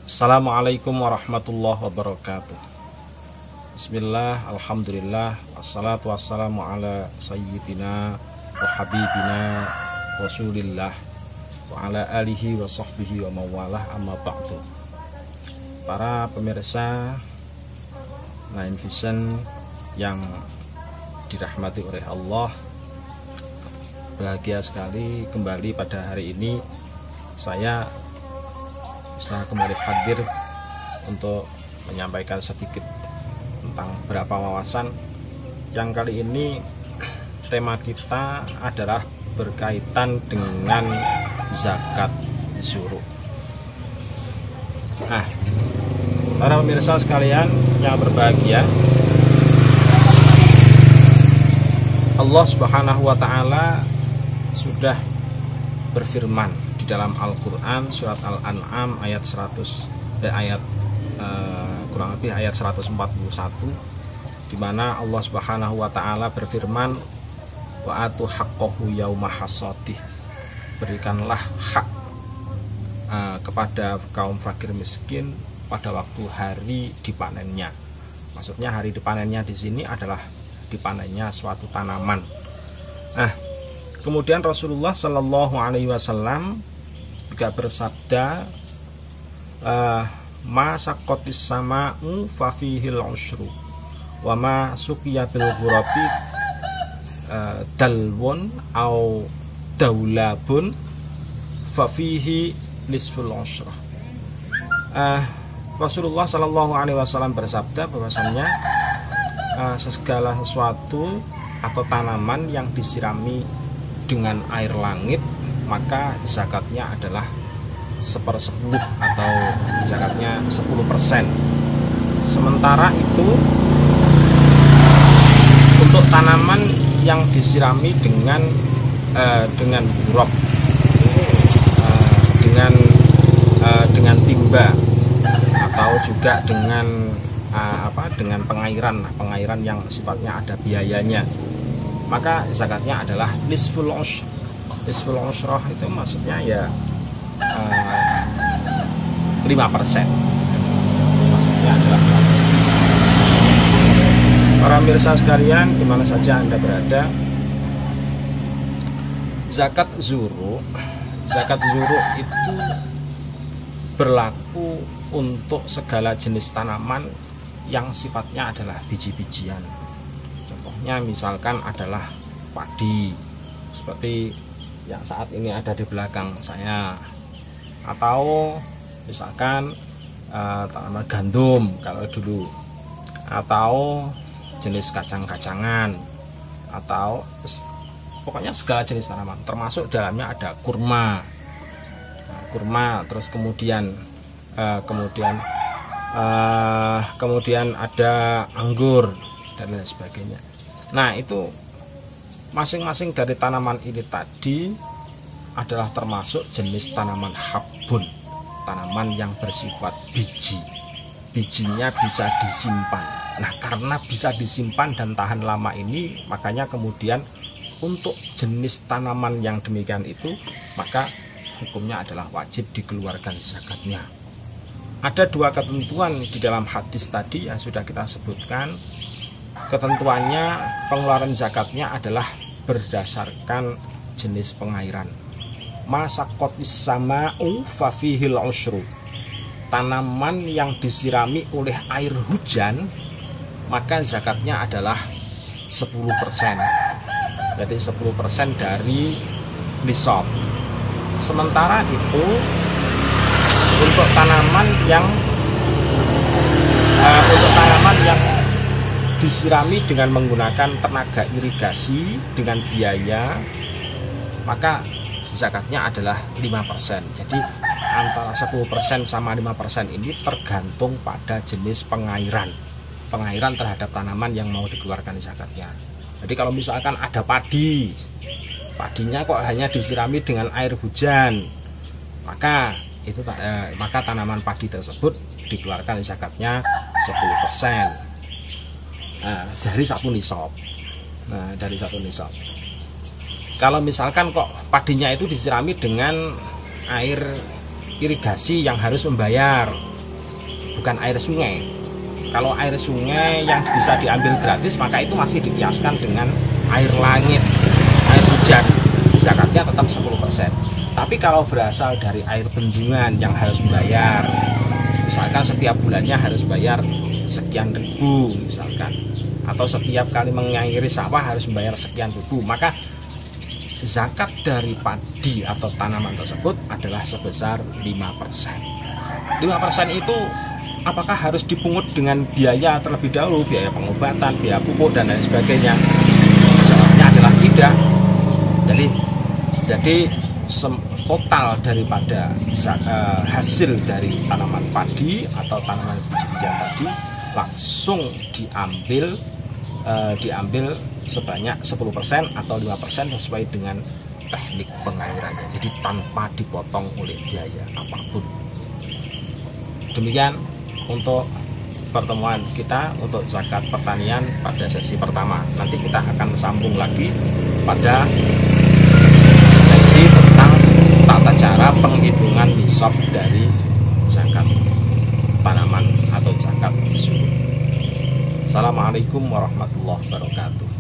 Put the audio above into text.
Assalamualaikum warahmatullahi wabarakatuh. Bismillah, alhamdulillah, wassalatu wassalamu ala sayyidina wa habibina rasulillah wa ala alihi wa sahbihi wa mawalah, amma ba'du. Para pemirsa Nine Vision yang dirahmati oleh Allah, bahagia sekali kembali pada hari ini saya bisa kembali hadir untuk menyampaikan sedikit tentang beberapa wawasan yang kali ini tema kita adalah berkaitan dengan zakat zuruh. Nah, para pemirsa sekalian yang berbahagia, Allah Subhanahu wa taala sudah berfirman di dalam Al-Qur'an surat Al-An'am ayat 141, di mana Allah Subhanahu wa taala berfirman, wa atu haqqahu yauma hasadih, berikanlah hak kepada kaum fakir miskin pada waktu hari dipanennya. Maksudnya hari dipanennya di sini adalah dipanennya suatu tanaman. Nah, kemudian Rasulullah Shallallahu Alaihi Wasallam juga bersabda, ma sakotis sama'u fafihil usyru wa ma suqiya bil ghurabi dalwun au daulabun fafihi nisful usyrah. Rasulullah Shallallahu Alaihi Wasallam bersabda bahwasannya segala sesuatu atau tanaman yang disirami dengan air langit maka zakatnya adalah 1/10 atau zakatnya 10%. Sementara itu untuk tanaman yang disirami dengan buruk, dengan timba atau juga dengan pengairan yang sifatnya ada biayanya, maka zakatnya adalah nisful ushr. Nisful ushrah itu maksudnya ya 5%. Maksudnya adalah 5%. Para pemirsa sekalian, dimana saja Anda berada, zakat zuruh itu berlaku untuk segala jenis tanaman yang sifatnya adalah biji-bijian. Contohnya misalkan adalah padi seperti yang saat ini ada di belakang saya, atau misalkan tanaman gandum kalau dulu, atau jenis kacang-kacangan, atau pokoknya segala jenis tanaman, termasuk dalamnya ada kurma, terus kemudian ada anggur dan lain sebagainya. Nah, itu masing-masing dari tanaman ini tadi adalah termasuk jenis tanaman habbun, tanaman yang bersifat biji. Bijinya bisa disimpan. Nah, karena bisa disimpan dan tahan lama ini, makanya kemudian untuk jenis tanaman yang demikian itu, maka hukumnya adalah wajib dikeluarkan zakatnya. Ada 2 ketentuan di dalam hadis tadi yang sudah kita sebutkan. Ketentuannya, pengeluaran zakatnya adalah berdasarkan jenis pengairan. Masakotis sama'u fafihil usyru, tanaman yang disirami oleh air hujan maka zakatnya adalah 10%. Jadi 10% dari nisab. Sementara itu untuk tanaman yang disirami dengan menggunakan tenaga irigasi dengan biaya, maka zakatnya adalah 5%. Jadi antara 10% sama 5% ini tergantung pada jenis pengairan terhadap tanaman yang mau dikeluarkan zakatnya. Jadi kalau misalkan ada padinya kok hanya disirami dengan air hujan, maka tanaman padi tersebut dikeluarkan zakatnya 10%. Dari satu nisab. Kalau misalkan kok padinya itu disirami dengan air irigasi yang harus membayar, bukan air sungai. Kalau air sungai yang bisa diambil gratis, maka itu masih dikiaskan dengan air langit, air hujan, zakatnya tetap 10%. Tapi kalau berasal dari air bendungan yang harus membayar, misalkan setiap bulannya harus bayar sekian ribu misalkan, atau setiap kali mengairi sawah harus membayar sekian ribu, maka zakat dari padi atau tanaman tersebut adalah sebesar 5%. 5% itu apakah harus dipungut dengan biaya terlebih dahulu, biaya pengobatan, biaya pupuk dan lain sebagainya? Jawabnya adalah tidak. Jadi total daripada hasil dari tanaman padi atau tanaman biji-bijian tadi langsung diambil sebanyak 10% atau 5% sesuai dengan teknik pengairannya. Jadi tanpa dipotong oleh biaya apapun. Demikian untuk pertemuan kita untuk zakat pertanian pada sesi pertama. Nanti kita akan sambung lagi pada sesi tentang tata cara penghitungan nisab dari zakat tanaman atau zakat suku. Assalamualaikum warahmatullahi wabarakatuh.